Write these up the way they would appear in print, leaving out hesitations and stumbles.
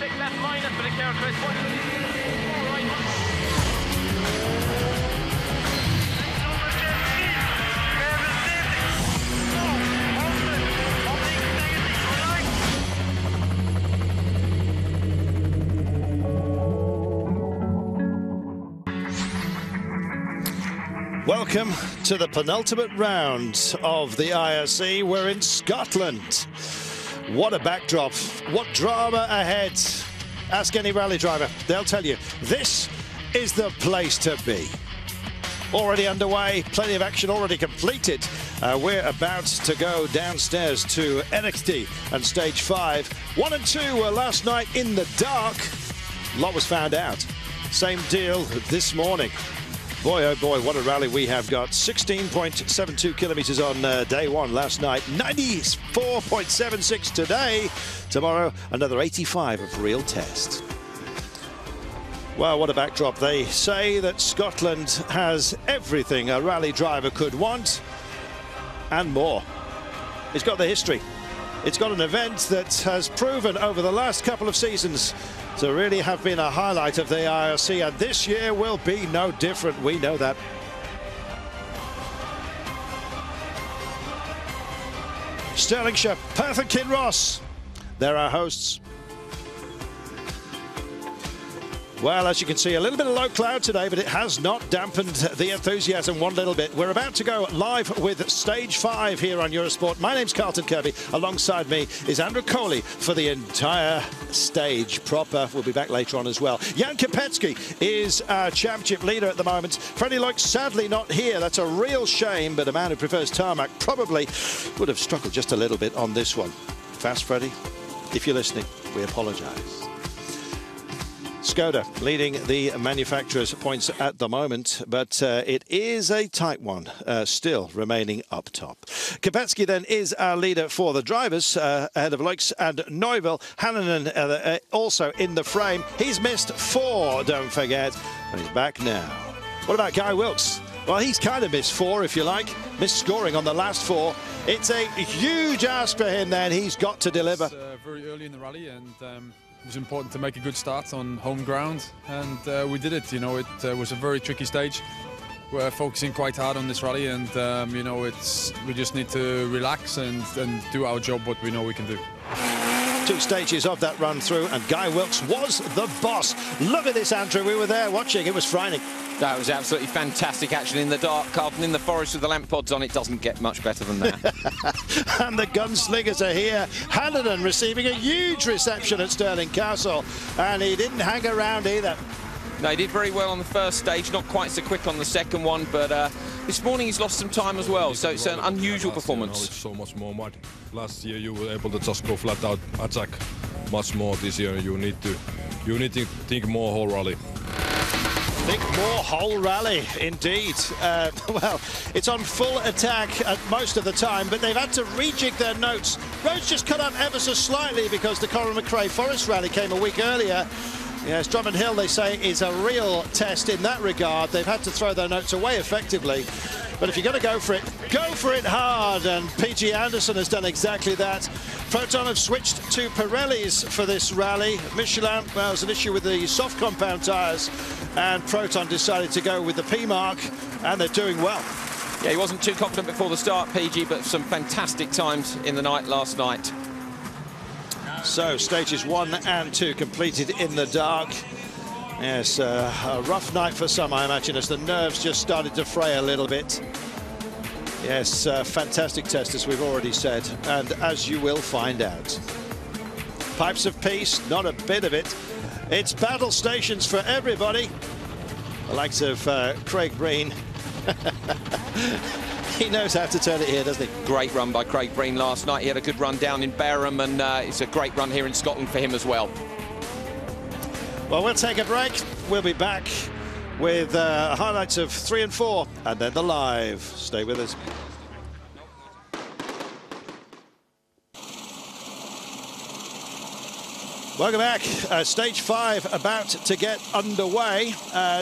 6 left minus for the characteristic. 4 right. Welcome to the penultimate round of the IRC. We're in Scotland. What a backdrop. What drama ahead. Ask any rally driver. They'll tell you this is the place to be. Already underway. Plenty of action already completed. We're about to go downstairs to NXT and stage 5. 1 and 2 were last night in the dark. A lot was found out. Same deal this morning. Boy, oh boy, what a rally we have got. 16.72 kilometers on day 1 last night. 94.76 today. Tomorrow, another 85 of real test. Well, what a backdrop. They say that Scotland has everything a rally driver could want and more. It's got the history. It's got an event that has proven over the last couple of seasons to really have been a highlight of the IRC, and this year will be no different. We know that. Stirlingshire, Perth and Kinross, they're our hosts. Well, as you can see, a little bit of low cloud today, but it has not dampened the enthusiasm one little bit. We're about to go live with Stage 5 here on Eurosport. My name's Carlton Kirby. Alongside me is Andrew Coley for the entire stage proper. We'll be back later on as well. Jan Kopecki is our championship leader at the moment. Freddie Loix sadly not here. That's a real shame, but a man who prefers tarmac probably would have struggled just a little bit on this one. Fast, Freddie, if you're listening, we apologise. Skoda leading the manufacturers' points at the moment, but it is a tight one, still remaining up top. Kopecki then is our leader for the drivers, ahead of Loix and Neuville. Hannanen also in the frame. He's missed 4, don't forget, and he's back now. What about Guy Wilkes? Well, he's kind of missed 4, if you like. Missed scoring on the last 4. It's a huge ask for him then. He's got to deliver. Very early in the rally, and it was important to make a good start on home ground, and we did it. You know, it was a very tricky stage. We're focusing quite hard on this rally, and you know, we just need to relax and do our job, what we know we can do. 2 stages of that run through, and Guy Wilkes was the boss. Look at this, Andrew. We were there watching. It was frightening. That was absolutely fantastic action in the dark, Carlton, in the forest with the lamp pods on. It doesn't get much better than that. And the gunslingers are here. Hannanen receiving a huge reception at Stirling Castle, and he didn't hang around either. No, he did very well on the first stage, not quite so quick on the second one, but this morning he's lost some time as well, so it's an unusual performance. Now it's so much more mud. Last year you were able to just go flat out, attack much more. This year you need to think more whole rally. Think more whole rally, indeed. Well, it's on full attack at most of the time, but they've had to rejig their notes. Roads just cut up ever so slightly because the Coral McRae Forest Rally came a week earlier. Yes, Drummond Hill, they say, is a real test in that regard. They've had to throw their notes away effectively. But if you're going to go for it hard, and PG Anderson has done exactly that. Proton have switched to Pirellis for this rally. Michelin, well, there's an issue with the soft compound tyres, and Proton decided to go with the P mark, and they're doing well. Yeah, he wasn't too confident before the start, PG, but some fantastic times in the night last night. So, stages 1 and 2 completed in the dark. Yes, a rough night for some, I imagine, as the nerves just started to fray a little bit. Yes, fantastic test, as we've already said, and as you will find out. Pipes of peace, not a bit of it. It's battle stations for everybody. The likes of Craig Breen. He knows how to turn it here, doesn't he? Great run by Craig Breen last night. He had a good run down in Barham, and it's a great run here in Scotland for him as well. Well, we'll take a break. We'll be back with highlights of 3 and 4, and then the live. Stay with us. Welcome back. Stage 5 about to get underway.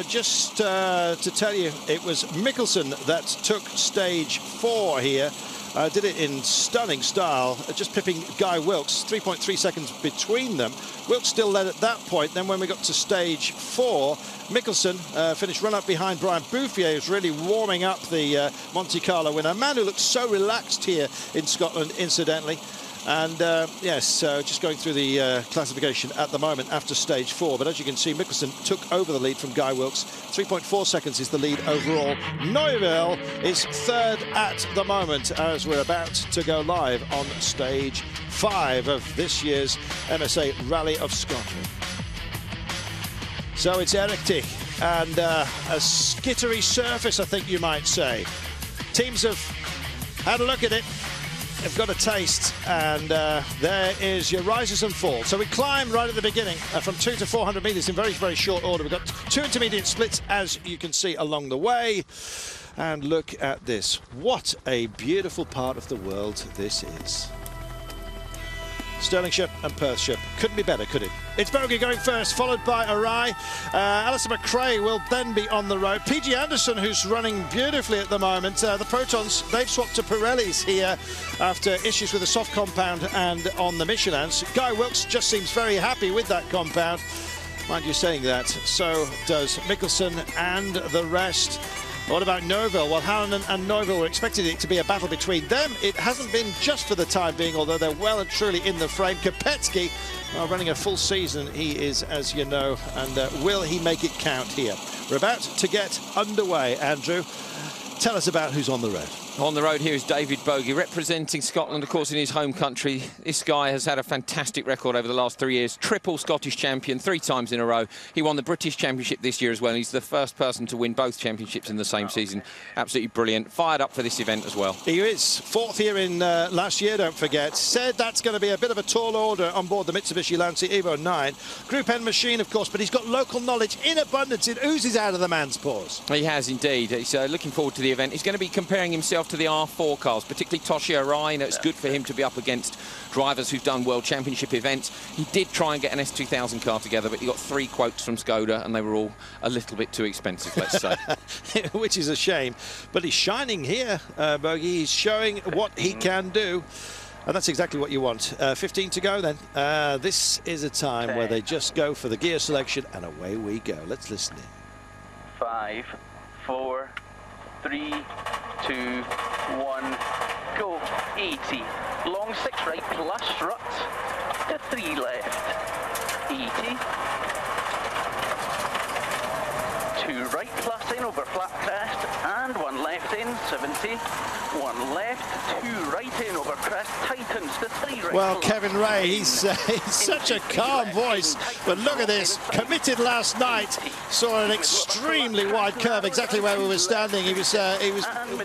Just to tell you, it was Mikkelsen that took stage 4 here did it in stunning style, just pipping Guy Wilkes, 3.3 seconds between them. Wilkes still led at that point. Then when we got to stage 4, Mikkelsen finished run up behind Brian Bouffier, who's really warming up the Monte Carlo winner. A man who looks so relaxed here in Scotland, incidentally. And yes, just going through the classification at the moment after stage 4. But as you can see, Mikkelsen took over the lead from Guy Wilkes. 3.4 seconds is the lead overall. Neuvel is 3rd at the moment as we're about to go live on stage 5 of this year's MSA Rally of Scotland. So it's Erikty and a skittery surface, I think you might say. Teams have had a look at it. They've got a taste, and there is your rises and falls. So we climb right at the beginning from 2 to 400 metres in very, very short order. We've got 2 intermediate splits, as you can see along the way. And look at this. What a beautiful part of the world this is. Stirlingshire and Perthshire. Couldn't be better, could it? It's Bogey going first, followed by Arai. Alistair McRae will then be on the road. PG Anderson, who's running beautifully at the moment. The Protons, they've swapped to Pirellis here after issues with the soft compound and on the Michelins. Guy Wilkes just seems very happy with that compound. Mind you saying that, so does Mikkelsen and the rest. What about Neuvel? Well, Hannon and Neuvel were expecting it to be a battle between them. It hasn't been just for the time being, although they're well and truly in the frame. Kopecky, running a full season, he is, as you know, and will he make it count here? We're about to get underway, Andrew. Tell us about who's on the road. On the road here is David Bogey, representing Scotland, of course, in his home country. This guy has had a fantastic record over the last 3 years. Triple Scottish champion 3 times in a row. He won the British Championship this year as well. He's the first person to win both championships in the same season. Absolutely brilliant. Fired up for this event as well. He is 4th here in last year, don't forget. Said that's going to be a bit of a tall order on board the Mitsubishi Lancer Evo 9. Group N machine, of course, but he's got local knowledge in abundance. It oozes out of the man's pores. He has indeed. He's looking forward to the event. He's going to be comparing himself to the R4 cars, particularly Toshi Arai. It's good for him to be up against drivers who've done World Championship events. He did try and get an S2000 car together, but he got 3 quotes from Skoda, and they were all a little bit too expensive, let's say. Which is a shame. But he's shining here, Bogey. He's showing what he can do. And that's exactly what you want. 15 to go then. This is a time where they just go for the gear selection, and away we go. Let's listen in. 5, 4, 3, 2, 1, go. 80. Long 6 right plus strut. To 3 left. 80. 2 right plus in over flat crest, and 1 left in, 70. 1 left, 2 right in over crest, tightens to 3 right. Well, Kevin Ray, he's such a calm voice, but look at this. Committed last night, saw an extremely wide curve exactly where we were standing. He was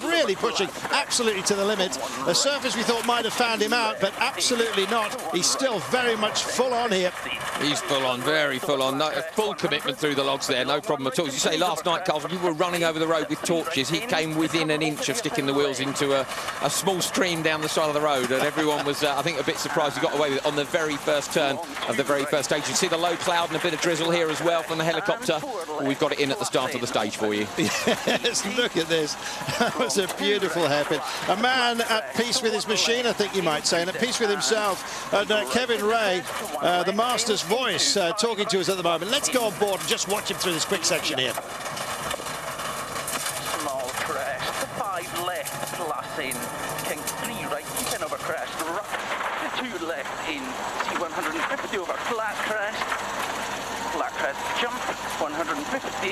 really pushing absolutely to the limit. A surface we thought might have found him out, but absolutely not. He's still very much full on here. He's full on, very full on. No, full commitment through the logs there, no problem at all. As you say, last night, Carl, people were running over the road with torches. He came within an inch of sticking the wheels into a small stream down the side of the road, and everyone was, I think, a bit surprised he got away with it on the very first turn of the very first stage. You see the low cloud and a bit of drizzle here as well from the helicopter. We've got it in at the start of the stage for you. Yes, look at this. That was a beautiful hairpin. A man at peace with his machine, I think you might say, and at peace with himself. And Kevin Ray, the master's voice, talking to us at the moment. Let's go on board and just watch him through this quick section here. Small crest, 5 left plus in. King 3 right, keep in over crest. Rough, 2 left in. T150 over flat crest. Flat crest jump, 150.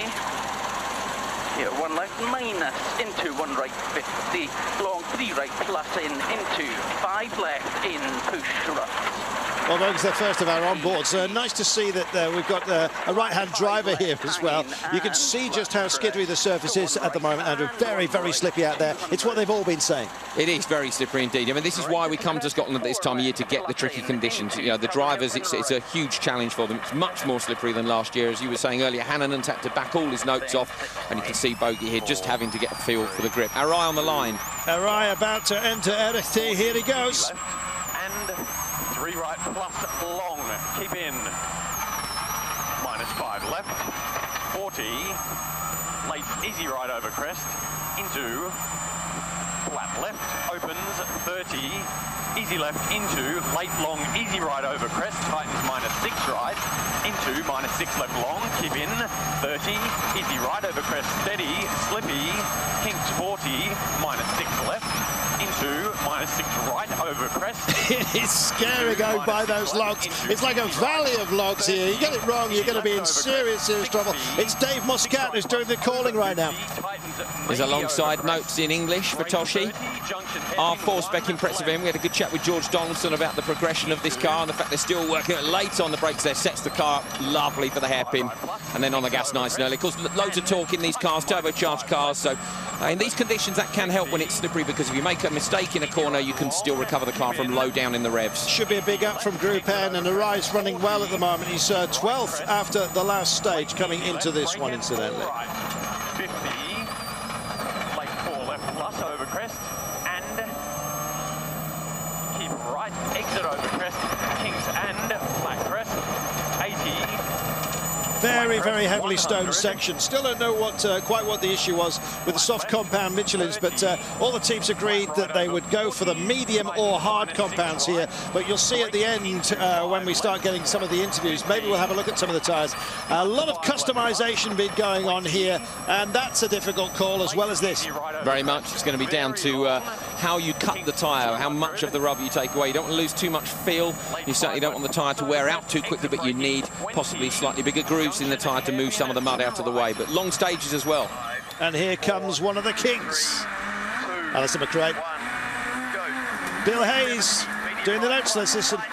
Here, 1 left minus, into 1 right 50. Long 3 right plus in, into 5 left in, push rough. Well, it's the first of our onboards. Nice to see that we've got a right-hand driver here as well. You can see just how skittery the surface is at the moment, Andrew. Very, very slippy out there. It's what they've all been saying. It is very slippery indeed. I mean, this is why we come to Scotland at this time of year, to get the tricky conditions. You know, the drivers, it's a huge challenge for them. It's much more slippery than last year. As you were saying earlier, Hannanon's had to back all his notes off, and you can see Bogey here just having to get a feel for the grip. Arai on the line. Arai about to enter Erikty. Here he goes. And 3 right plus long, keep in. Minus 5 left, 40. Late easy right over crest, into flat left, opens 30, easy left into, late long, easy right over crest, tightens -6 right, into -6 left long, keep in, 30, easy right over crest, steady, slippy, kinks 40, -6 left, into -6 right over crest. It's scary going by those logs. It's like a valley of logs here. You get it wrong, you're going to be in serious trouble. It's Dave Muscat who's doing the calling right now. There's alongside notes in English for Toshi. R4 spec impressive him. We had a good chat with George Donaldson about the progression of this car and the fact they're still working late on the brakes there. Sets the car up lovely for the hairpin. And then on the gas nice and early. Of course, loads of torque in these cars, turbocharged cars. So in these conditions, that can help when it's slippery, because if you make a mistake in a corner, you can still recover the car from low down in the revs. Should be a big up from Group N, and Arai's running well at the moment. He's 12th after the last stage coming into this one, incidentally. 50, late 4 left plus over crest, and keep right, exit over crest, Kings and flat crest, 80. Very, very heavily stoned section. Still don't know quite what the issue was with the soft compound Michelins, but all the teams agreed that they would go for the medium or hard compounds here. But you'll see at the end when we start getting some of the interviews, maybe we'll have a look at some of the tyres. A lot of customization been going on here, and that's a difficult call as well as this. Very much. It's going to be down to how you cut the tyre, how much of the rubber you take away. You don't want to lose too much feel. You certainly don't want the tyre to wear out too quickly, but you need possibly slightly bigger grooves in the tyre to move some of the mud out of the way. But long stages as well. And here comes one of the kings. Alistair McRae. Bill Hayes doing the notes. Let's listen. And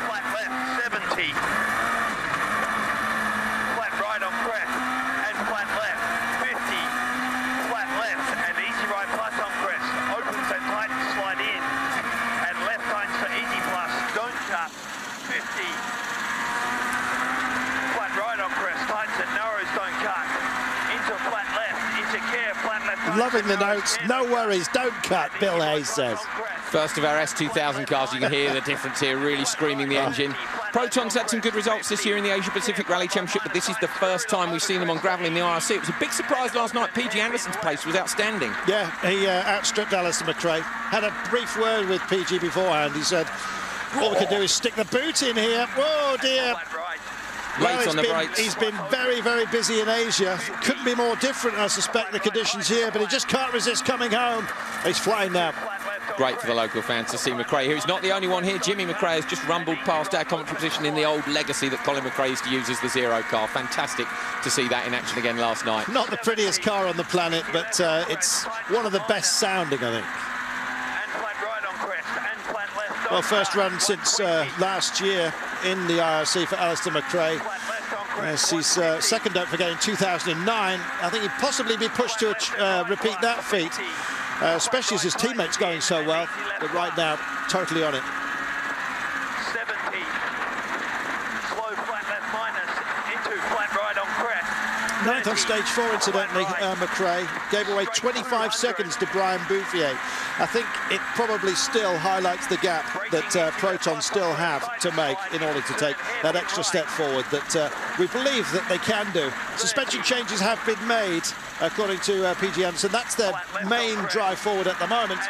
flat left, 70. Flat right on crest. And flat left, 50. Flat left, and easy right plus on crest. Opens and tightens, slide in. And left tightens for easy plus. Don't cut, 50. Flat right on crest, tightens and narrows, don't cut. Into flat left, into care, flat left. Loving the notes. No worries, don't cut, Bill Hayes says. First of our S2000 cars, you can hear the difference here, really screaming the engine. Proton's had some good results this year in the Asia Pacific Rally Championship, but this is the first time we've seen them on gravel in the IRC. It was a big surprise last night. PG Anderson's pace was outstanding. Yeah, he outstripped Alistair McRae. Had a brief word with PG beforehand. He said, all we can do is stick the boot in here. Whoa, dear. Late on the brakes. He's been very, very busy in Asia. Couldn't be more different, I suspect, the conditions here, but he just can't resist coming home. He's flying now. Great for the local fans to see McRae, who's not the only one here. Jimmy McRae has just rumbled past our commentary position in the old Legacy that Colin McRae used to use as the Zero car. Fantastic to see that in action again last night. Not the prettiest car on the planet, but it's one of the best sounding, I think. Well, first run since last year in the IRC for Alistair McRae. As he's second, don't forget, in 2009. I think he'd possibly be pushed to repeat that feat, especially as his teammate's going so well. But right now, totally on it. 70. Slow flat left minus into flat right on crest. Ninth on stage 4, incidentally, McRae gave away 25 seconds to Brian Bouffier. I think it probably still highlights the gap that Proton still have to make in order to take that extra step forward that we believe that they can do. Suspension changes have been made, according to PG Anderson. That's their main drive forward at the moment.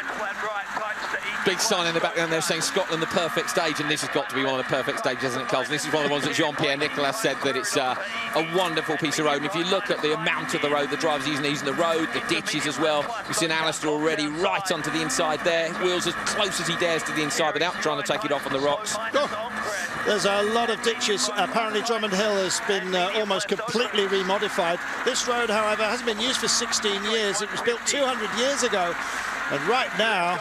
Big sign in the background there saying Scotland the perfect stage, and this has got to be one of the perfect stages, hasn't it, Carlson? This is one of the ones that Jean-Pierre Nicolas said that it's a wonderful piece of road. And if you look at the amount of the road the drivers using the road, the ditches as well. We've seen Alistair already right onto the inside there. Wheels as close as he dares to the inside without trying to take it off on the rocks. Oh, there's a lot of ditches. Apparently Drummond Hill has been almost completely remodified. This road, however, hasn't been used for 16 years. It was built 200 years ago. And right now,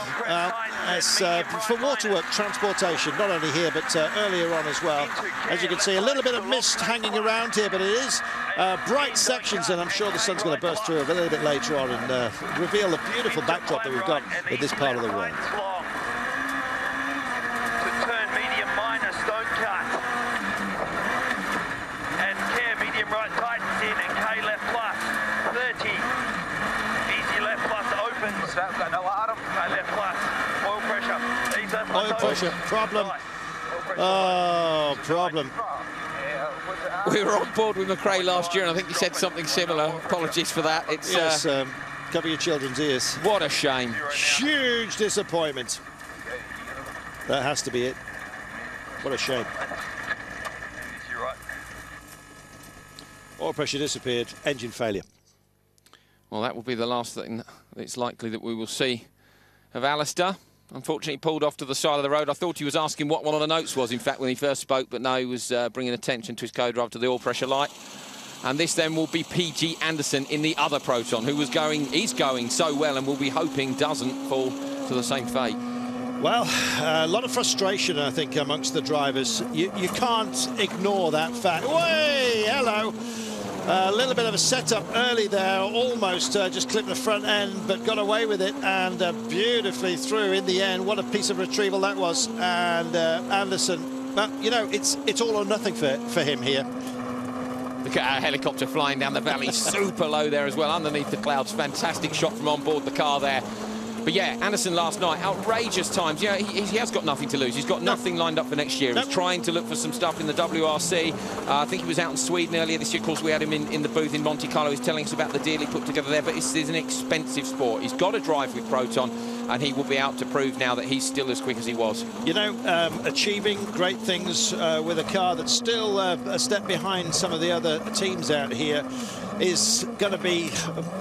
it's for waterwork transportation, not only here, but earlier on as well. As you can see, a little bit of mist hanging around here, but it is bright sections, and I'm sure the sun's going to burst through a little bit later on and reveal the beautiful backdrop that we've got in this part of the world. To turn medium minus, don't cut. And care medium right tightens in, and K left plus, 30. Easy left plus opens. No alarm. K left plus, oil pressure. Easy left plus oil pressure, problem. Oh, problem. We were on board with McRae last year, and I think he said something similar. Apologies for that. It's yes, Cover your children's ears. What a shame. Huge disappointment. That has to be it. What a shame. Oil pressure disappeared, engine failure. Well, that will be the last thing it's likely that we will see of Alistair. Unfortunately, pulled off to the side of the road. I thought he was asking what one of the notes was, in fact, when he first spoke, but no, he was bringing attention to his co-driver to the oil pressure light. And this then will be PG Anderson in the other Proton, who is going so well and will be hoping doesn't fall to the same fate. Well, a lot of frustration, I think, amongst the drivers. You can't ignore that fact. Way, hello. A little bit of a setup early there, almost just clipped the front end, but got away with it and beautifully through in the end. What a piece of retrieval that was. And Anderson, well, you know, it's all or nothing for him here. Look at our helicopter flying down the valley, super low there as well, underneath the clouds. Fantastic shot from on board the car there. But yeah, Anderson last night, outrageous times. Yeah, he has got nothing to lose. He's got nothing lined up for next year. He's trying to look for some stuff in the WRC. I think he was out in Sweden earlier this year. Of course, we had him in the booth in Monte Carlo. He's telling us about the deal he put together there. But it's an expensive sport. He's got to drive with Proton, and he will be out to prove now that he's still as quick as he was. You know, achieving great things with a car that's still a step behind some of the other teams out here is going to be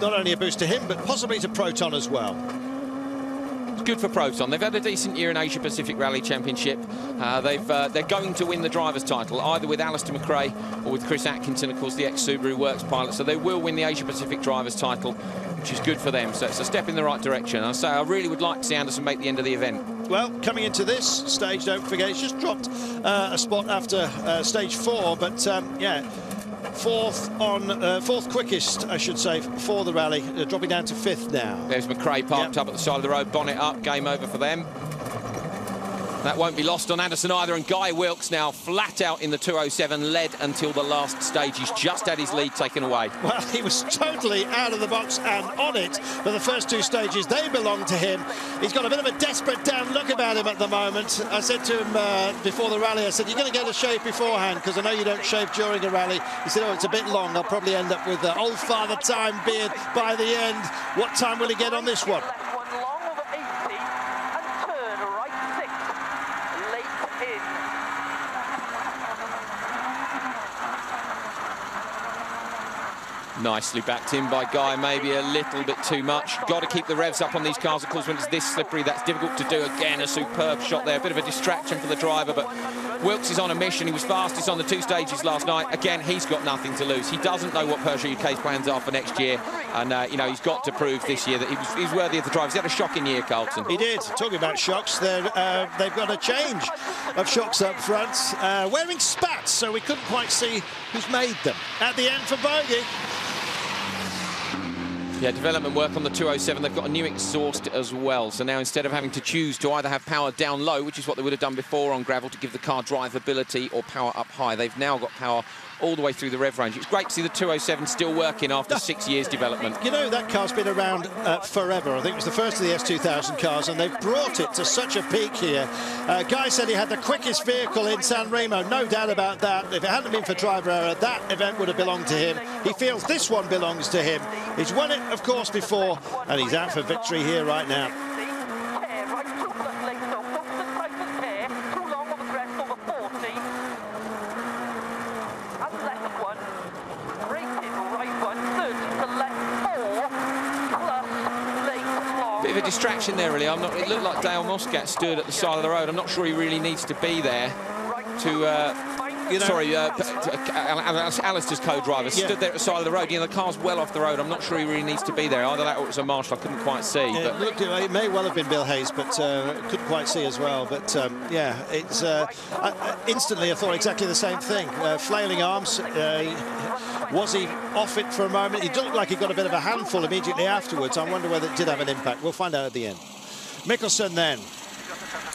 not only a boost to him, but possibly to Proton as well. Good for Proton. They've had a decent year in Asia Pacific Rally Championship. They're going to win the driver's title, either with Alistair McRae or with Chris Atkinson, of course, the ex-Subaru Works pilot. So they will win the Asia Pacific driver's title, which is good for them. So it's a step in the right direction. I say I really would like to see Anderson make the end of the event. Well, coming into this stage, don't forget, he's just dropped a spot after stage 4, but yeah. Fourth quickest, I should say, for the rally, dropping down to 5th now. There's McRae parked up at the side of the road, bonnet up, game over for them. That won't be lost on Anderson either, and Guy Wilkes now flat out in the 207, led until the last stage. He's just had his lead taken away. Well, he was totally out of the box and on it for the first 2 stages. They belong to him. He's got a bit of a desperate down look about him at the moment. I said to him before the rally, I said, you're going to get a shave beforehand, because I know you don't shave during a rally. He said, oh, it's a bit long. I'll probably end up with the old Father Time beard by the end. What time will he get on this one? Nicely backed in by Guy, maybe a little bit too much. Got to keep the revs up on these cars, of course, when it's this slippery. That's difficult to do. Again, a superb shot there. A bit of a distraction for the driver, but Wilkes is on a mission. He was fastest on the 2 stages last night. Again, he's got nothing to lose. He doesn't know what Peugeot UK's plans are for next year, and you know, he's got to prove this year that he's worthy of the drive. He's had a shocking year, Carlton. He did. Talking about shocks, they've got a change of shocks up front, wearing spats, so we couldn't quite see who's made them. At the end for bogey. Yeah, development work on the 207. They've got a new exhaust as well. So now instead of having to choose to either have power down low, which is what they would have done before on gravel to give the car drivability, or power up high, they've now got power all the way through the rev range. It's great to see the 207 still working after 6 years development. You know, that car's been around forever. I think it was the first of the S2000 cars, and they've brought it to such a peak here. Guy said he had the quickest vehicle in San Remo, no doubt about that. If it hadn't been for driver error, that event would have belonged to him. He feels this one belongs to him. He's won it, of course, before, and he's out for victory here right now. Bit of a distraction there, really. It looked like Dale Muscat stood at the side of the road. I'm not sure he really needs to be there to... Alistair's co-driver stood there at the side of the road. You know, the car's well off the road. I'm not sure he really needs to be there. Either that or it was a marshal. I couldn't quite see. Yeah, but looked, it may well have been Bill Hayes, but couldn't quite see as well. But yeah, it's instantly I thought exactly the same thing. Flailing arms. Was he off it for a moment? He looked like he got a bit of a handful immediately afterwards. I wonder whether it did have an impact. We'll find out at the end. Mikkelsen then.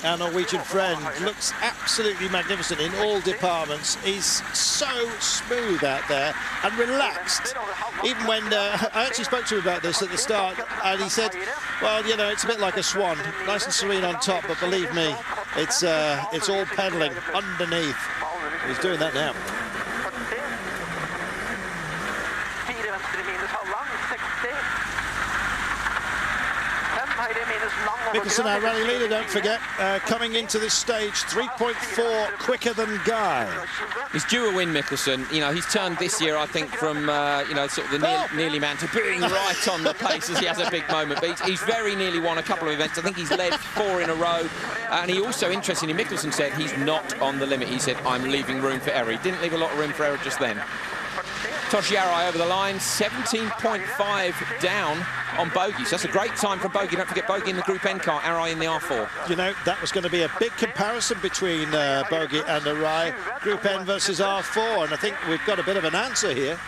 Our Norwegian friend looks absolutely magnificent in all departments. He's so smooth out there and relaxed. Even when I actually spoke to him about this at the start, and he said, well, you know, it's a bit like a swan, nice and serene on top, but believe me, it's all pedaling underneath. He's doing that now. Mikkelsen, our rally leader, don't forget, coming into this stage 3.4 quicker than Guy. He's due a win, Mikkelsen. You know, he's turned this year, I think, from you know, sort of the nearly man to being right on the pace as he has a big moment. But he's very nearly won a couple of events. I think he's led 4 in a row. And he also, interestingly, Mikkelsen said he's not on the limit. He said, I'm leaving room for error. He didn't leave a lot of room for error just then. Toshi Arai over the line, 17.5 down on bogeys. That's a great time for bogey. Don't forget bogey in the Group N car, Arai in the R4. You know, that was going to be a big comparison between bogey and Arai, Group N versus R4, and I think we've got a bit of an answer here.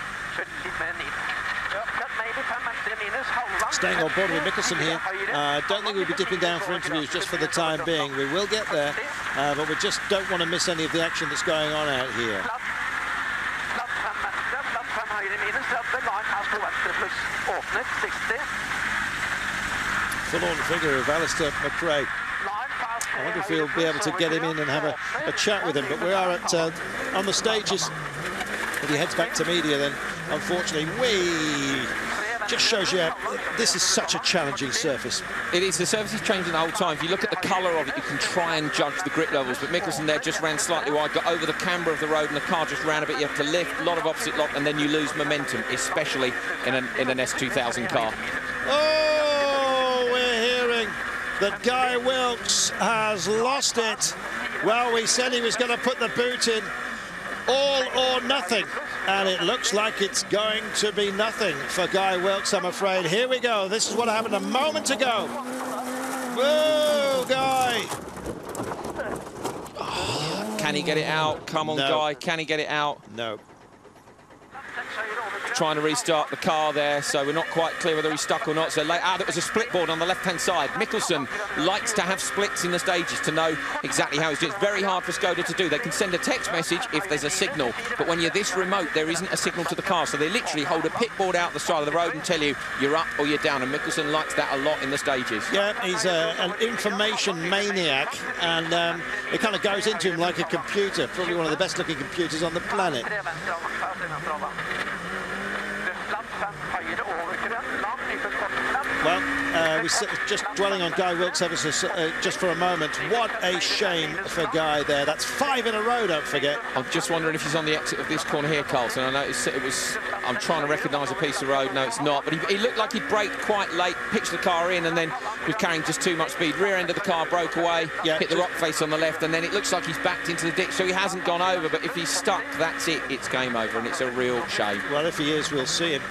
Staying on board with Mikkelsen here. Don't think we'll be dipping down for interviews just for the time being. We will get there, but we just don't want to miss any of the action that's going on out here. Full-on figure of Alistair McRae. I wonder if we'll be able to get him in and have a chat with him, but we are at on the stages. If he heads back to media, then unfortunately just shows you this is such a challenging surface. It is. The surface is changing the whole time. If you look at the colour of it, you can try and judge the grip levels. But Mikkelsen there just ran slightly wide, got over the camber of the road, and the car just ran a bit. You have to lift, a lot of opposite lock, and then you lose momentum, especially in an S2000 car. Oh, we're hearing that Guy Wilkes has lost it. Well, we said he was going to put the boot in. All or nothing, and it looks like it's going to be nothing for Guy Wilkes, I'm afraid. Here we go. This is what happened a moment ago. Whoa, Guy. Can he get it out? Come on, Guy. Can he get it out? No. Trying to restart the car there, so we're not quite clear whether he's stuck or not. So there was a split board on the left-hand side. Mikkelsen likes to have splits in the stages to know exactly how he's doing. It's very hard for Skoda to do. They can send a text message if there's a signal, but when you're this remote, there isn't a signal to the car, so they literally hold a pit board out the side of the road and tell you you're up or you're down, and Mikkelsen likes that a lot in the stages. Yeah, he's an information maniac, and it kind of goes into him like a computer, probably one of the best-looking computers on the planet. Well, we're just dwelling on Guy Wilkes ever so, just for a moment. What a shame for Guy there. That's 5 in a row, don't forget. I'm just wondering if he's on the exit of this corner here, Carlton. I noticed it was... I'm trying to recognise a piece of road. No, it's not. But he looked like he'd braked quite late, pitched the car in, and then was carrying just too much speed. Rear end of the car broke away, hit the rock face on the left, and then it looks like he's backed into the ditch, so he hasn't gone over. But if he's stuck, that's it. It's game over, and it's a real shame. Well, if he is, we'll see him.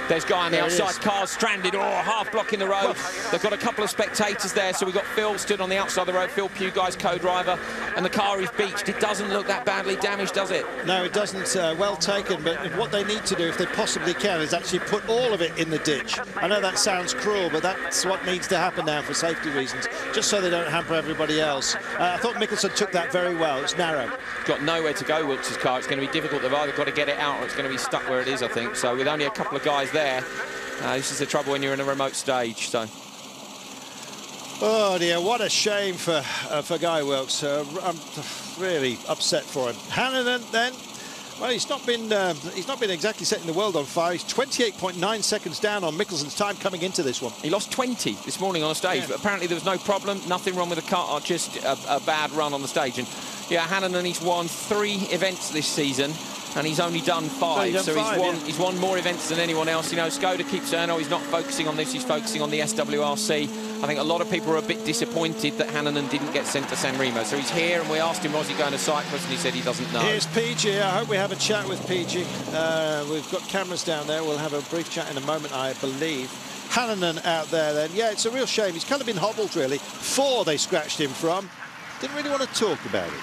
There's Guy on the outside, car stranded, half blocking the road. They've got a couple of spectators there, so we've got Phil stood on the outside of the road, Phil Pugh, Guy's co-driver, and the car is beached. It doesn't look that badly damaged, does it? No, it doesn't. Well taken, but what they need to do, if they possibly can, is actually put all of it in the ditch. I know that sounds cruel, but that's what needs to happen now for safety reasons, just so they don't hamper everybody else. I thought Mikkelsen took that very well. It's narrow. Got nowhere to go, Wilkes' car. It's going to be difficult. They've either got to get it out or it's going to be stuck where it is, I think. So with only a couple of guys there, this is the trouble when you're in a remote stage. So. Oh dear, what a shame for Guy Wilkes. I'm really upset for him. Hannanen then. Well, he's not been exactly setting the world on fire. He's 28.9 seconds down on Mikkelsen's time coming into this one. He lost 20 this morning on the stage, but apparently there was no problem, nothing wrong with the car, just a bad run on the stage. And yeah, Hannanen, he's won 3 events this season, and he's only done 5. So he's won more events than anyone else. You know, Skoda keeps saying, oh, he's not focusing on this, he's focusing on the SWRC. I think a lot of people are a bit disappointed that Hannanen didn't get sent to San Remo. So he's here, and we asked him, was he going to Cyprus, and he said he doesn't know. Here's PG. I hope we have a chat with PG. We've got cameras down there. We'll have a brief chat in a moment, I believe. Hannanen out there then. Yeah, it's a real shame. He's kind of been hobbled, really. 4 they scratched him from. Didn't really want to talk about it.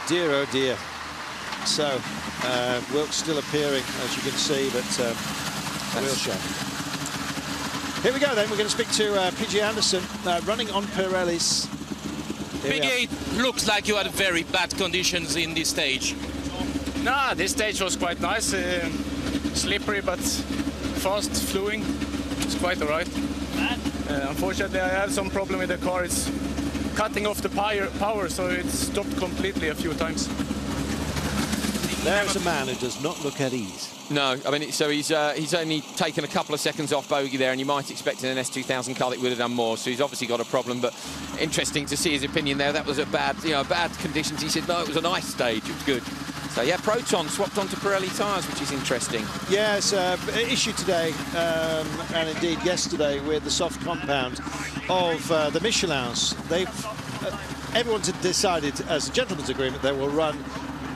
Dear, oh dear. So, Wilkes still appearing, as you can see, but a real shame. Here we go then. We're going to speak to PG Anderson, running on Pirellis. PG, it looks like you had very bad conditions in this stage. Nah, this stage was quite nice. Slippery, but fast, flowing. It's quite all right. Unfortunately, I had some problem with the car. It's cutting off the power, so it stopped completely a few times. There's a man who does not look at ease. No, I mean, so he's only taken a couple of seconds off bogey there, and you might expect in an S2000 car that he would have done more. So he's obviously got a problem. But interesting to see his opinion there. That was a bad, bad conditions. He said no, it was a nice stage. It was good. So yeah, Proton swapped onto Pirelli tyres, which is interesting. Yes, issue today and indeed yesterday with the soft compound of the Michelins. Everyone's decided as a gentleman's agreement they will run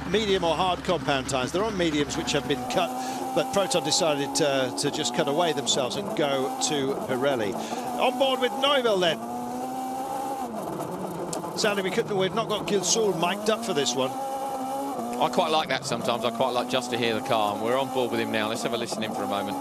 medium or hard compound tyres. They're on mediums which have been cut, but Proton decided to just cut away themselves and go to Pirelli. On board with Neuville then. Sadly, we've not got Gilsoul mic'd up for this one. I quite like that sometimes. I quite like just to hear the car. And we're on board with him now. Let's have a listen in for a moment.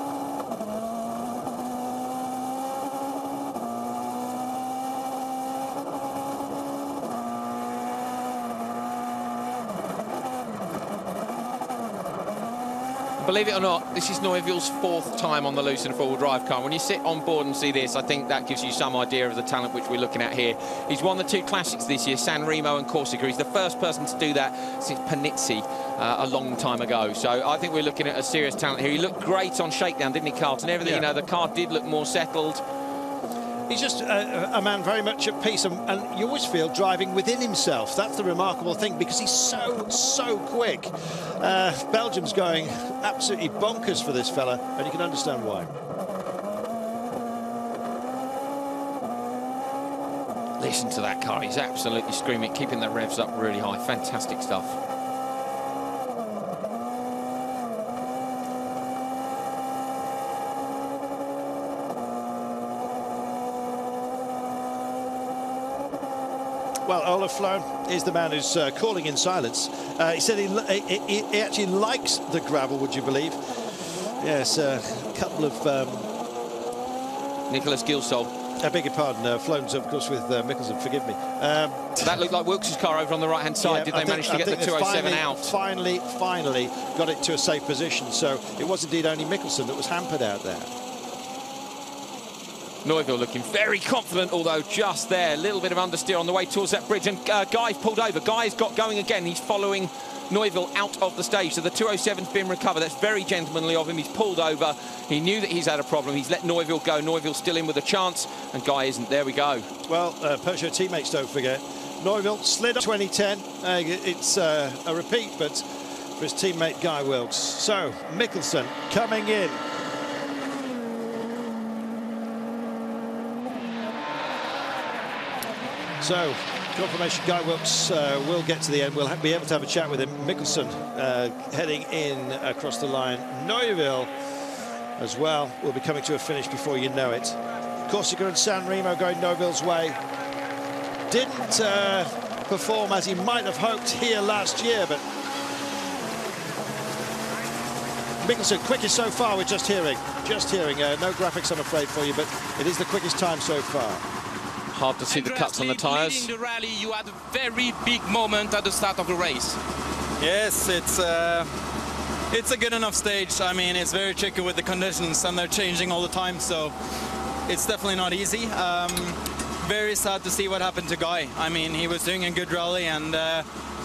Believe it or not, this is Neuville's 4th time on the loose and four-wheel drive car. When you sit on board and see this, I think that gives you some idea of the talent which we're looking at here. He's won the 2 classics this year, San Remo and Corsica. He's the first person to do that since Panizzi a long time ago. So I think we're looking at a serious talent here. He looked great on shakedown, didn't he, Carlton? Everything, the car did look more settled. He's just a man very much at peace, and you always feel driving within himself. That's the remarkable thing, because he's so quick. Belgium's going absolutely bonkers for this fella, and you can understand why. Listen to that car. He's absolutely screaming, keeping the revs up really high. Fantastic stuff. Well, Olaf Flown is the man who's calling in silence. He said he actually likes the gravel, would you believe? Yes, a couple of... Nicholas Gilsoul. I beg your pardon, Flown's, of course, with Mickelson, forgive me. That looked like Wilkes' car over on the right-hand side. Did they manage to get the 207 out? Finally got it to a safe position. So it was indeed only Mickelson that was hampered out there. Neuville looking very confident, although just there. A little bit of understeer on the way towards that bridge. And Guy's pulled over. Guy's got going again. He's following Neuville out of the stage. So the 207's been recovered. That's very gentlemanly of him. He's pulled over. He knew that he's had a problem. He's let Neuville go. Neuville's still in with a chance, and Guy isn't. There we go. Well, Peugeot teammates, don't forget. Neuville slid up 2010. It's a repeat, but for his teammate Guy Wilkes. So, Mickelson coming in. So, confirmation Guy Wilkes will get to the end. We'll be able to have a chat with him. Mickelson heading in across the line. Neuville as well will be coming to a finish before you know it. Corsica and San Remo going Neuville's way. Didn't perform as he might have hoped here last year, but Mickelson quickest so far. We're just hearing. No graphics, I'm afraid, for you, but it is the quickest time so far. Hard to see the cuts on the tyres. In the rally, you had a very big moment at the start of the race. Yes, it's a good enough stage. I mean, it's very tricky with the conditions, and they're changing all the time, so it's definitely not easy. Very sad to see what happened to Guy. I mean, he was doing a good rally, and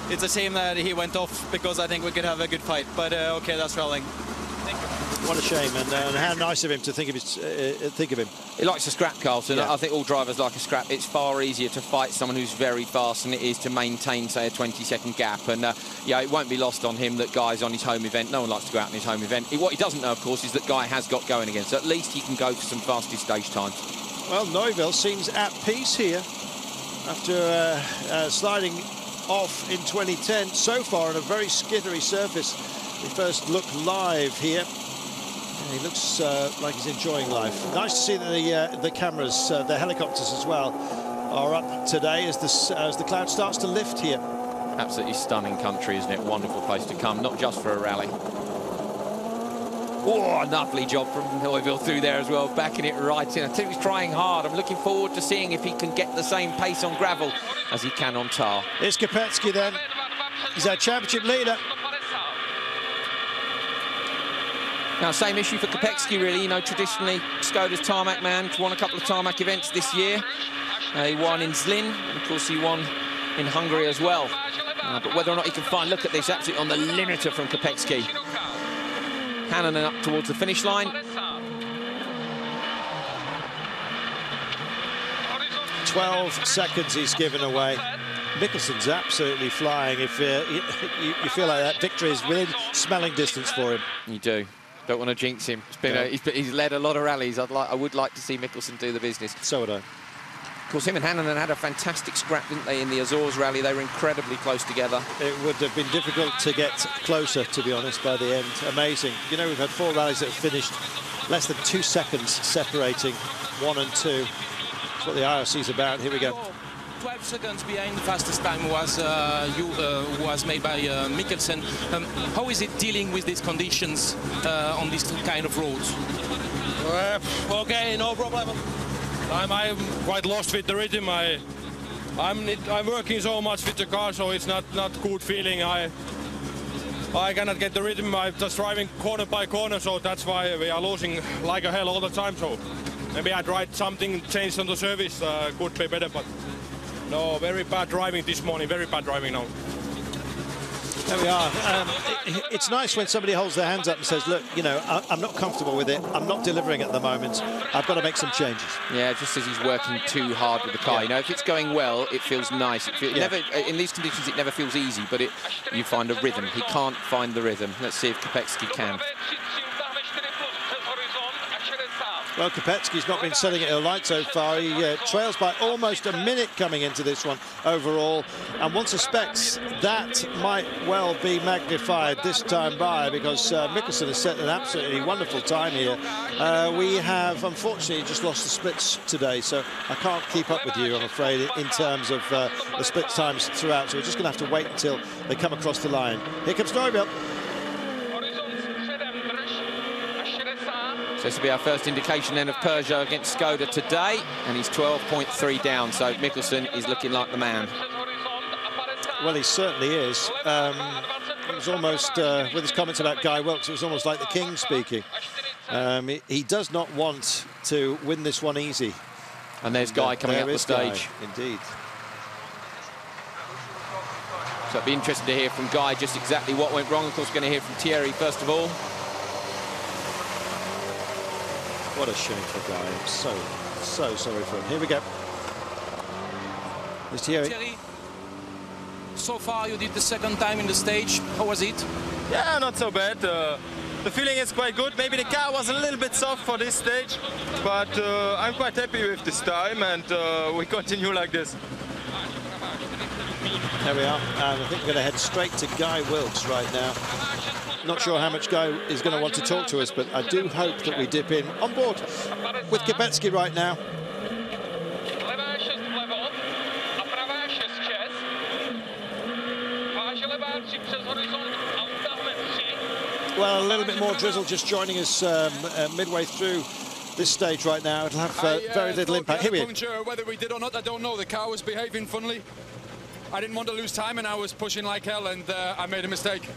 it's a shame that he went off, because I think we could have a good fight. But okay, that's rallying. Thank you. What a shame, and how nice of him to think of him. He likes a scrap, Carlton. Yeah. I think all drivers like a scrap. It's far easier to fight someone who's very fast than it is to maintain, say, a 20-second gap. And yeah, it won't be lost on him that Guy's on his home event. No one likes to go out in his home event. What he doesn't know, of course, is that Guy has got going again. So at least he can go for some fastest stage times. Well, Neuville seems at peace here after sliding off in 2010. So far on a very skittery surface. We first look live here. He looks like he's enjoying life. Nice to see that the cameras, the helicopters as well, are up today as the cloud starts to lift here. Absolutely stunning country, isn't it? Wonderful place to come, not just for a rally. Oh, a lovely job from Neuville through there as well, backing it right in. I think he's trying hard. I'm looking forward to seeing if he can get the same pace on gravel as he can on tar. Here's Kopecky then. He's our championship leader. Now, same issue for Kopecky, really. You know, traditionally, Skoda's tarmac man. He's won a couple of tarmac events this year. He won in Zlin, and of course he won in Hungary as well. But whether or not he can find, look at this, absolutely on the limiter from Kopecky. Hannon up towards the finish line. 12 seconds he's given away. Mikkelsen's absolutely flying. If you feel like that victory is within smelling distance for him. You do. Don't want to jinx him. It's been he's led a lot of rallies. I would like to see Mikkelsen do the business. So would I. Of course, him and Hannon had a fantastic scrap, didn't they, in the Azores rally? They were incredibly close together. It would have been difficult to get closer, to be honest, by the end. Amazing. You know, we've had 4 rallies that have finished less than 2 seconds separating 1 and 2. That's what the IRC's about. Here we go. 12 seconds behind the fastest time was made by Mikkelsen. How is it dealing with these conditions on this kind of roads? Okay, no problem. I'm quite lost with the rhythm. I'm working so much with the car, so it's not good feeling. I cannot get the rhythm. I'm just driving corner by corner, so that's why we are losing like a hell all the time. So maybe I tried something, changed on the service, could be better, but no, very bad driving this morning. Very bad driving now. There we are. It's nice when somebody holds their hands up and says, look, you know, I'm not comfortable with it. I'm not delivering at the moment. I've got to make some changes. Yeah, just as he's working too hard with the car. You know, if it's going well, it feels nice. Never, in these conditions, it never feels easy, but you find a rhythm. He can't find the rhythm. Let's see if Kopecky can. Well, Kopecki's not been setting it alight so far. He trails by almost a minute coming into this one overall. And one suspects that might well be magnified this time by, because Mikkelsen has set an absolutely wonderful time here. We have, unfortunately, just lost the splits today, so I can't keep up with you, I'm afraid, in terms of the split times throughout. So we're just going to have to wait until they come across the line. Here comes Neubill. This will be our first indication then of Peugeot against Skoda today, and he's 12.3 down, so Mikkelsen is looking like the man. Well, he certainly is. It was almost, with his comments about Guy Wilkes, it was almost like the king speaking. He does not want to win this one easy. And there's Guy coming up the stage. Guy, indeed. So it'd be interesting to hear from Guy just exactly what went wrong. Of course, we're going to hear from Thierry first of all. What a shame for Guy. I'm so sorry for him. Here we go. There's Thierry. Thierry, so far you did the second time in the stage. How was it? Yeah, not so bad. The feeling is quite good. Maybe the car was a little bit soft for this stage, but I'm quite happy with this time, and we continue like this. There we are. And I think we're going to head straight to Guy Wilkes right now. Not sure how much Guy is going to want to talk to us, but I do hope that we dip in on board with Kopecky right now. Well, a little bit more drizzle just joining us midway through this stage right now. It'll have very little impact. Here we are. Whether we did or not, I don't know. The car was behaving funnily. I didn't want to lose time, and I was pushing like hell, and I made a mistake.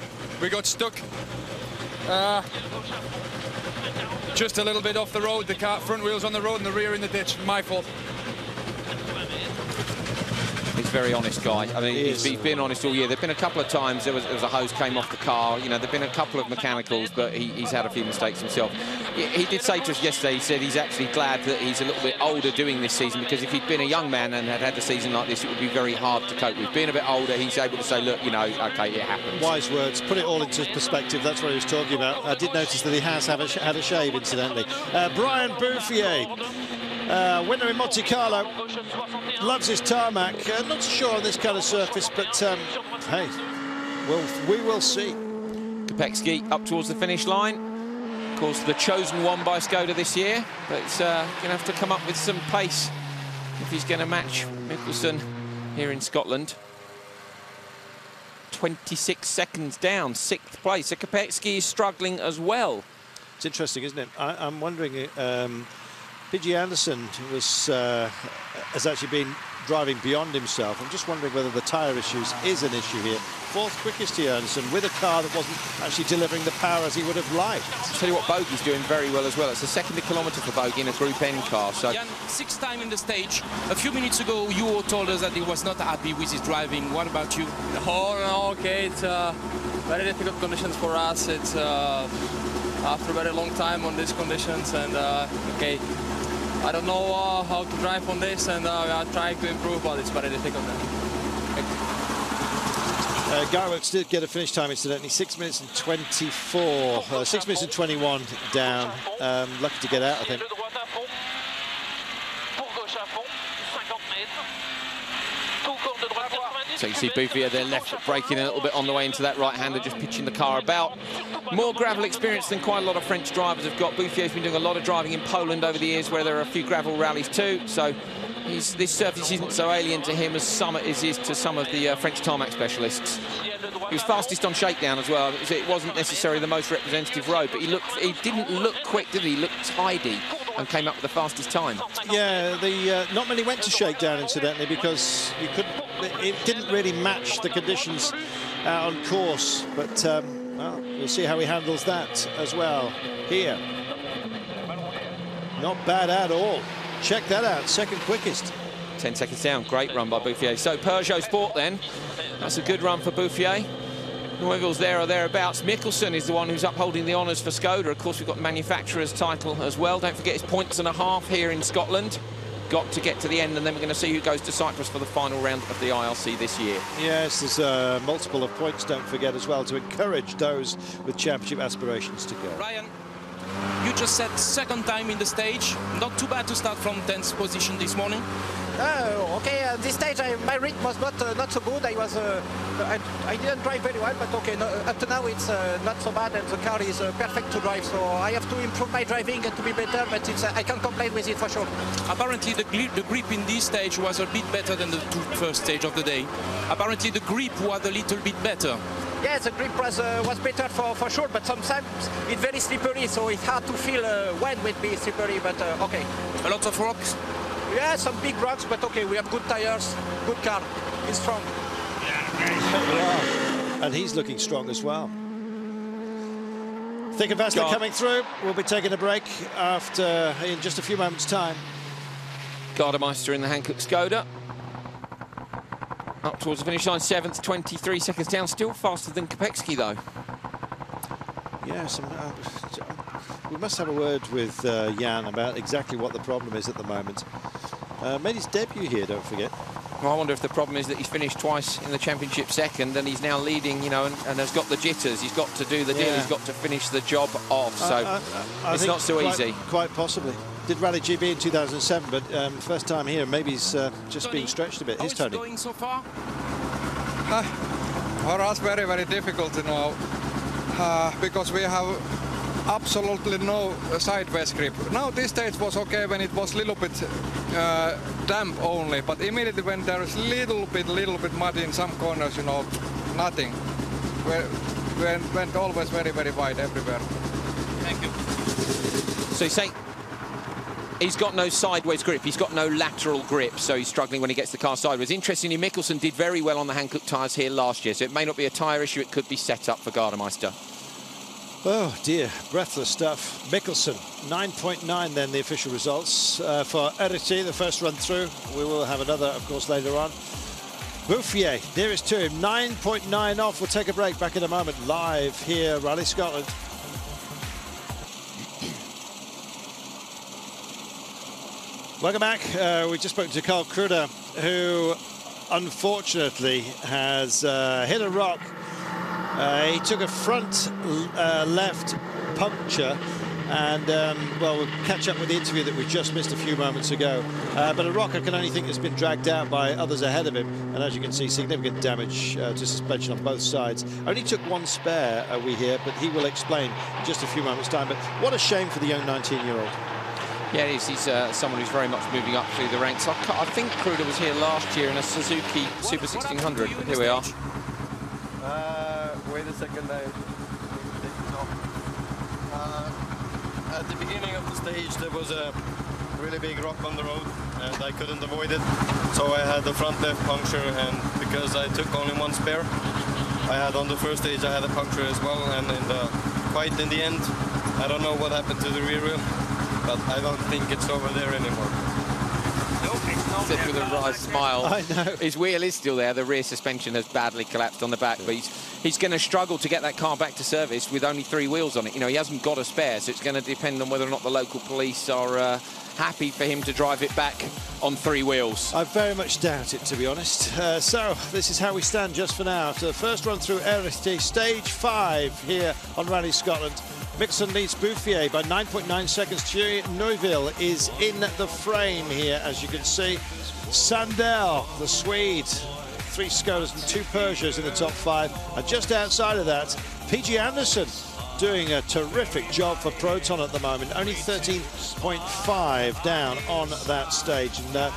We got stuck. Just a little bit off the road. The car front wheels on the road and the rear in the ditch. My fault. He's very honest, Guy. I mean, he's been honest all year. There've been a couple of times there was a hose came off the car. You know, there've been a couple of mechanicals, but he's had a few mistakes himself. He did say to us yesterday, he said he's actually glad that he's a little bit older doing this season, because if he'd been a young man and had the season like this, it would be very hard to cope with. Being a bit older, he's able to say, look, you know, OK, it happens. Wise words. Put it all into perspective. That's what he was talking about. I did notice that he has had a shave, incidentally. Brian Bouffier, winner in Monte Carlo, loves his tarmac. Not so sure on this kind of surface, but hey, we will see. Kopecky up towards the finish line. Of course, the chosen one by Skoda this year, but he's going to have to come up with some pace if he's going to match Mikkelsen here in Scotland. 26 seconds down, 6th place. So Kopecky is struggling as well. It's interesting, isn't it? I'm wondering, P.G. Anderson has actually been driving beyond himself. I'm just wondering whether the tyre issues is an issue here. Fourth quickest here, Anderson, with a car that wasn't actually delivering the power as he would have liked. I'll tell you what, Bogey's doing very well as well. It's the second kilometre for Bogey in a Group N car. So Jan, 6th time in the stage. A few minutes ago, you told us that he was not happy with his driving. What about you? Oh, no, okay. It's very difficult conditions for us. It's after a very long time on these conditions, and okay, I don't know how to drive on this, and I'm trying to improve, but it's very difficult. Garworks did get a finish time, incidentally, 6 minutes and 24, 6 minutes and 21 down. Lucky to get out, I think. So you see Bouffier there left braking a little bit on the way into that right-hander, just pitching the car about. More gravel experience than quite a lot of French drivers have got. Bouffier's been doing a lot of driving in Poland over the years, where there are a few gravel rallies too. So this surface isn't so alien to him as it is to some of the French tarmac specialists. He was fastest on shakedown as well. It wasn't necessarily the most representative road, but he didn't look quick, did he? He looked tidy and came up with the fastest time. Yeah, not many went to shakedown, incidentally, because it didn't really match the conditions out on course. But well, we'll see how he handles that as well here. Not bad at all. Check that out, second quickest. 10 seconds down, great run by Bouffier. So Peugeot Sport then, that's a good run for Bouffier. Neuville's there or thereabouts. Mikkelsen is the one who's upholding the honours for Skoda. Of course, we've got the manufacturer's title as well. Don't forget, it's 1.5 points here in Scotland. Got to get to the end, and then we're going to see who goes to Cyprus for the final round of the IRC this year. Yes, there's multiple of points, don't forget, as well, to encourage those with championship aspirations to go. Ryan, you just said second time in the stage. Not too bad to start from 10th position this morning. Okay, this stage my rhythm was not so good. I didn't drive very well, but okay, up to now it's not so bad, and the car is perfect to drive. So I have to improve my driving and to be better, but I can't complain with it for sure. Apparently the grip in this stage was a bit better than the first stage of the day. Apparently the grip was a little bit better. Yeah, the grip was better for sure, but sometimes it's very slippery, so it's hard to feel when it will be slippery, but okay. A lot of rocks? Yeah, some big rocks, but okay, we have good tires, good car, it's strong. Yeah, and he's looking strong as well. Thick and fast coming through. We'll be taking a break in just a few moments' time. Gardemeister in the Hankook Skoda. Up towards the finish line, 7th, 23 seconds down. Still faster than Kopecky, though. Yes, we must have a word with Jan about exactly what the problem is at the moment. Made his debut here, don't forget. Well, I wonder if the problem is that he's finished twice in the championship second, and he's now leading, you know, and has got the jitters. He's got to do the deal. He's got to finish the job off. So it's not so easy. Quite possibly. Did Rally GB in 2007, but first time here, maybe he's just being stretched a bit. Here's Tony. How is it going so far? For us, very, very difficult, you know, because we have absolutely no sideways grip. Now this stage was okay when it was a little bit damp only, but immediately when there is little bit mud in some corners, you know, nothing. Went always very, very wide everywhere. Thank you. So you say he's got no sideways grip, he's got no lateral grip, so he's struggling when he gets the car sideways. Interestingly, Mikkelsen did very well on the Hankook tyres here last year, so it may not be a tyre issue, it could be set up for Gardemeister. Oh dear, breathless stuff. Mikkelsen, 9.9 then the official results for IRC, the first run through. We will have another, of course, later on. Bouffier, nearest to him, 9.9 off. We'll take a break, back in a moment, live here, Rally Scotland. Welcome back. We just spoke to Carl Kruder, who unfortunately has hit a rock. He took a front left puncture, and well, we'll catch up with the interview that we just missed a few moments ago. But a rock, I can only think, has been dragged out by others ahead of him, and as you can see, significant damage to suspension on both sides. Only took one spare, we hear, but he will explain in just a few moments' time. But what a shame for the young 19-year-old. Yeah, it is. He's someone who's very much moving up through the ranks. I think Kruder was here last year in a Suzuki Super 1600. Here we are. Wait a second, at the beginning of the stage there was a really big rock on the road and I couldn't avoid it. So I had the front left puncture, and because I took only one spare, I had on the first stage I had a puncture as well, and in the fight in the end, I don't know what happened to the rear wheel, but I don't think it's over there anymore. Said with a wry smile. I know. His wheel is still there. The rear suspension has badly collapsed on the back, but he's going to struggle to get that car back to service with only 3 wheels on it. You know, he hasn't got a spare, so it's going to depend on whether or not the local police are happy for him to drive it back on 3 wheels. I very much doubt it, to be honest. So this is how we stand just for now. After the first run through IRC Stage 5 here on Rally Scotland. Mikkelsen leads Bouffier by 9.9 seconds. Thierry Neuville is in the frame here, as you can see. Sandell, the Swede, 3 Skodas and 2 Peugeots in the top 5. And just outside of that, PG Anderson doing a terrific job for Proton at the moment. Only 13.5 down on that stage. And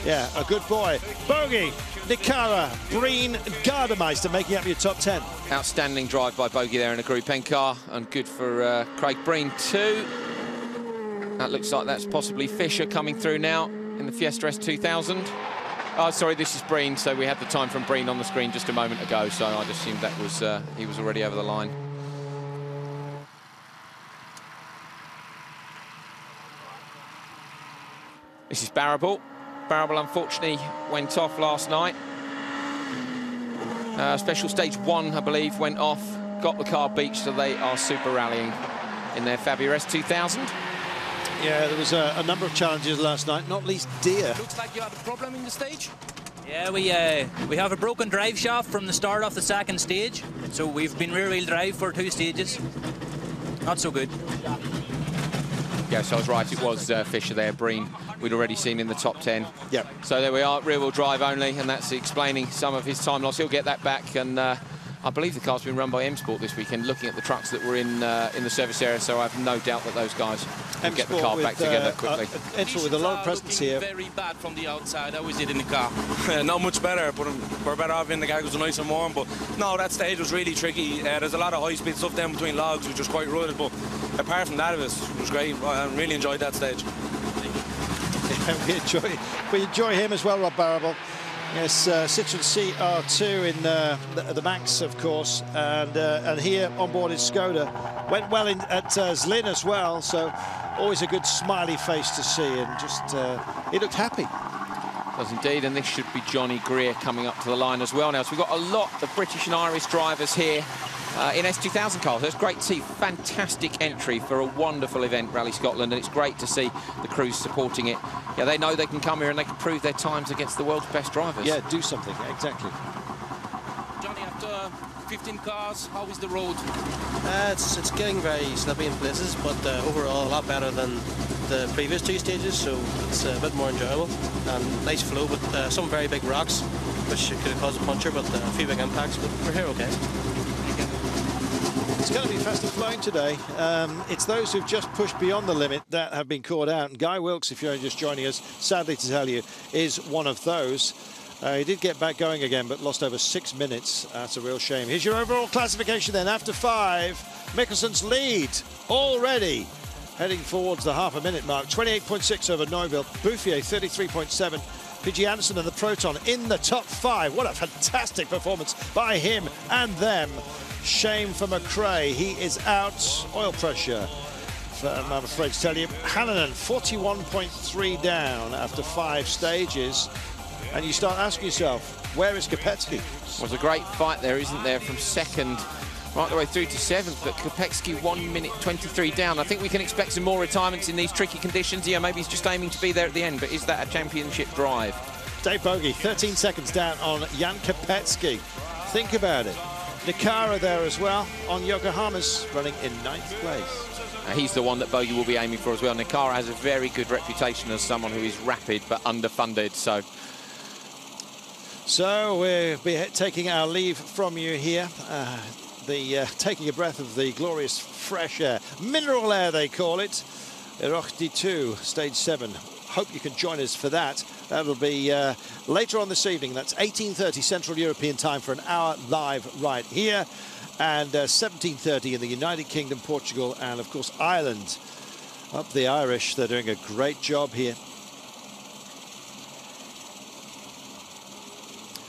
yeah, a good boy. Bogey, Nikara, Breen, Gardemeister making up your top 10. Outstanding drive by Bogey there in a Group N car, and good for Craig Breen too. That looks like that's possibly Fisher coming through now in the Fiesta S2000. Oh, sorry, this is Breen, so we had the time from Breen on the screen just a moment ago, so I'd assumed that was he was already over the line. This is Barable. Barable unfortunately went off last night. Special stage 1, I believe, went off, got the car beached, so they are super rallying in their Fabia S2000. Yeah, there was a number of challenges last night, not least Deer. Looks like you had a problem in the stage. Yeah, we have a broken drive shaft from the start of the 2nd stage, so we've been rear-wheel drive for 2 stages. Not so good. Yes, I was right. It was Fisher there. Breen, we'd already seen in the top 10. Yep. So there we are, rear-wheel drive only, and that's explaining some of his time loss. He'll get that back, and I believe the car's been run by M-Sport this weekend, looking at the trucks that were in the service area, so I have no doubt that those guys will get the car back together quickly. M-Sport with a lot of presence here. Very bad from the outside. How is it in the car? Not much better, but we're better off in the car because it's nice and warm. But no, that stage was really tricky. There's a lot of high-speed stuff down between logs, which was quite rugged. But apart from that, it was great. I really enjoyed that stage. Yeah, we enjoy him as well, Rob Barable. Yes, Citroen CR2 in the Max, of course, and here on board is Skoda. Went well at Zlin as well, so always a good smiley face to see, and just he looked happy. Does indeed, and this should be Johnny Greer coming up to the line as well now. So we've got a lot of British and Irish drivers here in S2000 cars. It's great to see. Fantastic entry for a wonderful event, Rally Scotland, and it's great to see the crews supporting it. Yeah, they know they can come here and they can prove their times against the world's best drivers. Yeah, do something, exactly. Johnny, after 15 cars, how is the road? It's getting very slippy in places, but overall a lot better than the previous 2 stages, so it's a bit more enjoyable. And nice flow, but some very big rocks, which could have caused a puncture, but a few big impacts, but we're here okay. It's going to be fast and flowing today. It's those who've just pushed beyond the limit that have been caught out. And Guy Wilkes, if you're just joining us, sadly to tell you, is one of those. He did get back going again, but lost over 6 minutes. That's a real shame. Here's your overall classification then. After 5, Mikkelsen's lead already heading towards the half-a-minute mark. 28.6 over Neuville. Bouffier, 33.7. PG Anderson and the Proton in the top 5. What a fantastic performance by him and them. Shame for McRae. He is out. Oil pressure, I'm afraid to tell you. Hannanen, 41.3 down after 5 stages. And you start asking yourself, where is Kopecky? Well, it's a great fight there, isn't there, from 2nd right the way through to 7th, but Kopecky 1 minute 23 down. I think we can expect some more retirements in these tricky conditions. Yeah, maybe he's just aiming to be there at the end, but is that a championship drive? Dave Bogey, 13 seconds down on Jan Kopecky. Think about it. Nikara there as well on Yokohama's, running in 9th place. He's the one that Bogey will be aiming for as well. Nikara has a very good reputation as someone who is rapid but underfunded, so... So we'll be taking our leave from you here. Taking a breath of the glorious fresh air. Mineral air, they call it. Erochti 2, stage 7. Hope you can join us for that. That'll be later on this evening. That's 18:30 Central European time for an hour live right here. And 17:30 in the United Kingdom, Portugal, and of course Ireland. Up the Irish, they're doing a great job here.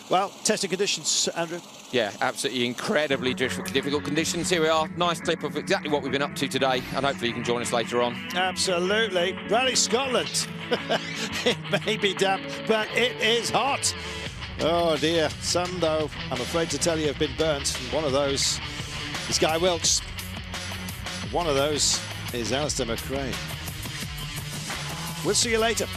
Well, testing conditions, Andrew. Yeah, absolutely incredibly difficult conditions. Here we are, nice clip of exactly what we've been up to today, and hopefully you can join us later on. Absolutely. Rally Scotland. It may be damp, but it is hot. Oh dear. Some, though, I'm afraid to tell you, have been burnt. One of those is Guy Wilkes. One of those is Alistair McRae. We'll see you later.